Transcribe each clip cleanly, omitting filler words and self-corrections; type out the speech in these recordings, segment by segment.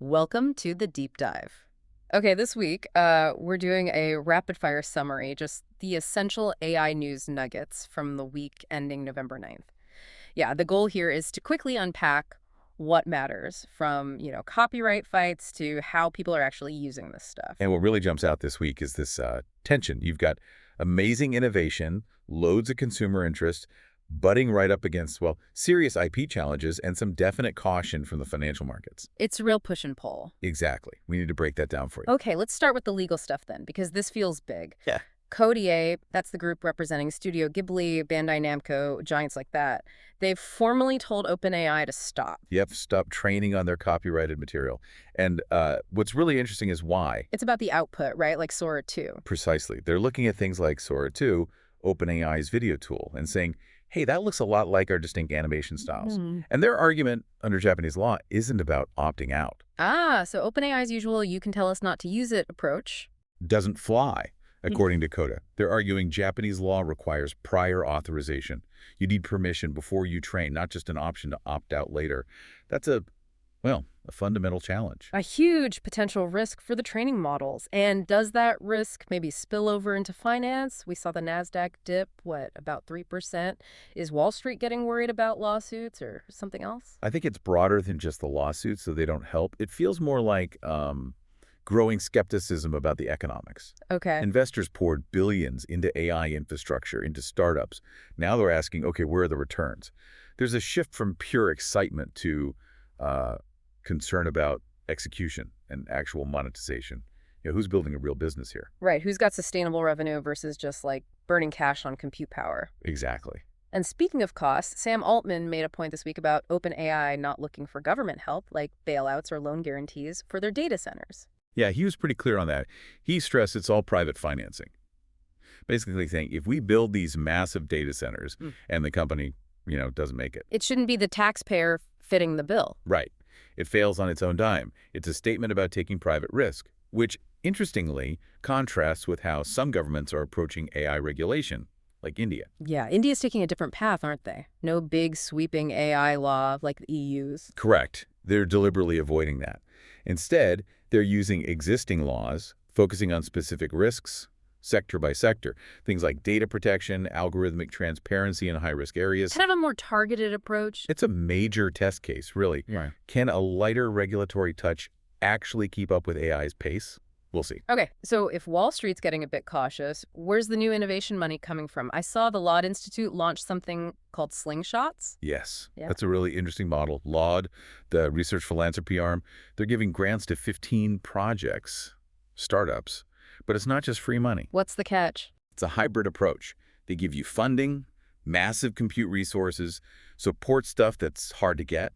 Welcome to the deep dive. Okay, this week, we're doing a rapid-fire summary, just the essential AI news nuggets from the week ending November 9th. Yeah, the goal here is to quickly unpack what matters from, copyright fights to how people are actually using this stuff. And what really jumps out this week is this tension. You've got amazing innovation, loads of consumer interest, butting right up against, well, serious IP challenges and some definite caution from the financial markets. It's real push and pull. Exactly. We need to break that down for you. Okay, let's start with the legal stuff then, because this feels big. Yeah. Code, that's the group representing Studio Ghibli, Bandai Namco, giants like that. They've formally told OpenAI to stop. Yep, stop training on their copyrighted material. And what's really interesting is why. It's about the output, right? Like Sora 2. Precisely. They're looking at things like Sora 2, OpenAI's video tool, and saying, hey, that looks a lot like our distinct animation styles. And their argument under Japanese law isn't about opting out. So OpenAI's usual you can tell us not to use it approach. Doesn't fly, according to Coda. They're arguing Japanese law requires prior authorization. You need permission before you train, not just an option to opt out later. That's a fundamental challenge. A huge potential risk for the training models. And does that risk maybe spill over into finance? We saw the NASDAQ dip, about 3%? Is Wall Street getting worried about lawsuits or something else? I think it's broader than just the lawsuits, so they don't help. It feels more like growing skepticism about the economics. Okay. Investors poured billions into AI infrastructure, into startups. Now they're asking, okay, where are the returns? There's a shift from pure excitement to concern about execution and actual monetization. Who's building a real business here? Right. Who's got sustainable revenue versus just like burning cash on compute power? Exactly. And speaking of costs, Sam Altman made a point this week about OpenAI not looking for government help, like bailouts or loan guarantees, for their data centers. Yeah, he was pretty clear on that. He stressed it's all private financing. Basically saying if we build these massive data centers and the company, doesn't make it. It shouldn't be the taxpayer fitting the bill. Right. It fails on its own dime. It's a statement about taking private risk, which, interestingly, contrasts with how some governments are approaching AI regulation, like India. Yeah, India's taking a different path, aren't they? No big sweeping AI law like the EU's. Correct. They're deliberately avoiding that. Instead, they're using existing laws, focusing on specific risks, sector by sector. Things like data protection, algorithmic transparency in high-risk areas. Kind of a more targeted approach. It's a major test case, really. Right. Can a lighter regulatory touch actually keep up with AI's pace? We'll see. Okay, so if Wall Street's getting a bit cautious, where's the new innovation money coming from? I saw the Laud Institute launch something called Slingshots. Yes, Yeah. That's a really interesting model. Laud, the research philanthropy arm, they're giving grants to 15 projects, startups. But it's not just free money. What's the catch? It's a hybrid approach. They give you funding, massive compute resources, support stuff that's hard to get.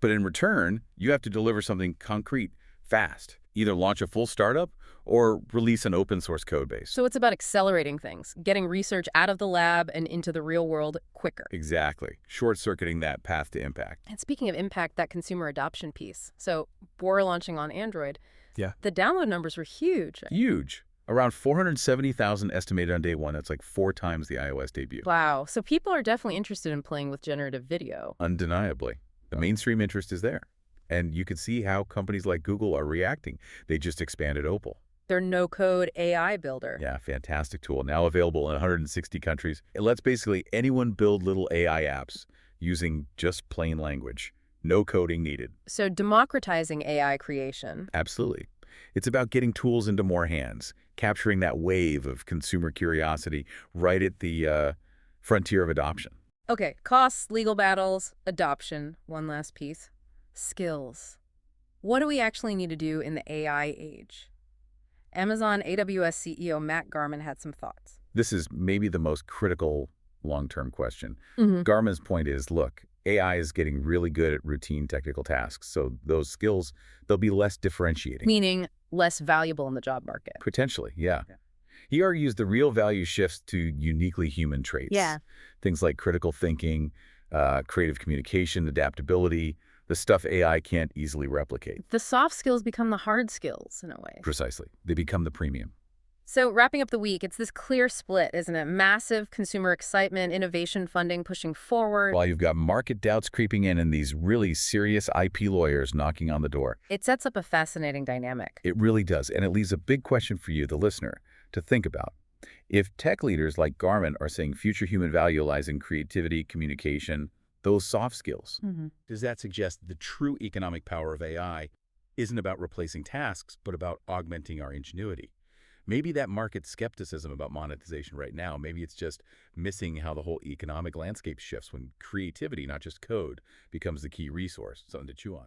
But in return, you have to deliver something concrete, fast. Either launch a full startup or release an open source code base. So it's about accelerating things, getting research out of the lab and into the real world quicker. Exactly. Short-circuiting that path to impact. And speaking of impact, that consumer adoption piece. So Bora launching on Android. Yeah. The download numbers were huge. Huge. Around 470,000 estimated on day one. That's like 4 times the iOS debut. Wow. So people are definitely interested in playing with generative video. Undeniably. The mainstream interest is there. And you can see how companies like Google are reacting. They just expanded Opal. Their no-code AI builder. Yeah, fantastic tool. Now available in 160 countries. It lets basically anyone build little AI apps using just plain language. No coding needed. So democratizing AI creation. Absolutely. It's about getting tools into more hands, capturing that wave of consumer curiosity right at the frontier of adoption. Okay, costs, legal battles, adoption. One last piece. Skills. What do we actually need to do in the AI age? Amazon AWS CEO Matt Garman had some thoughts. This is maybe the most critical long-term question. Mm-hmm. Garman's point is, look, AI is getting really good at routine technical tasks, so those skills, they'll be less differentiating. Meaning less valuable in the job market. Potentially, yeah. He argues the real value shifts to uniquely human traits. Yeah. Things like critical thinking, creative communication, adaptability, the stuff AI can't easily replicate. The soft skills become the hard skills in a way. Precisely. They become the premium. So, wrapping up the week, it's this clear split, isn't it? Massive consumer excitement, innovation funding pushing forward. While you've got market doubts creeping in and these really serious IP lawyers knocking on the door. It sets up a fascinating dynamic. It really does, and it leaves a big question for you, the listener, to think about. If tech leaders like Garmin are saying future human value lies in creativity, communication, those soft skills, Does that suggest the true economic power of AI isn't about replacing tasks, but about augmenting our ingenuity? Maybe that market skepticism about monetization right now, maybe it's just missing how the whole economic landscape shifts when creativity, not just code, becomes the key resource, something to chew on.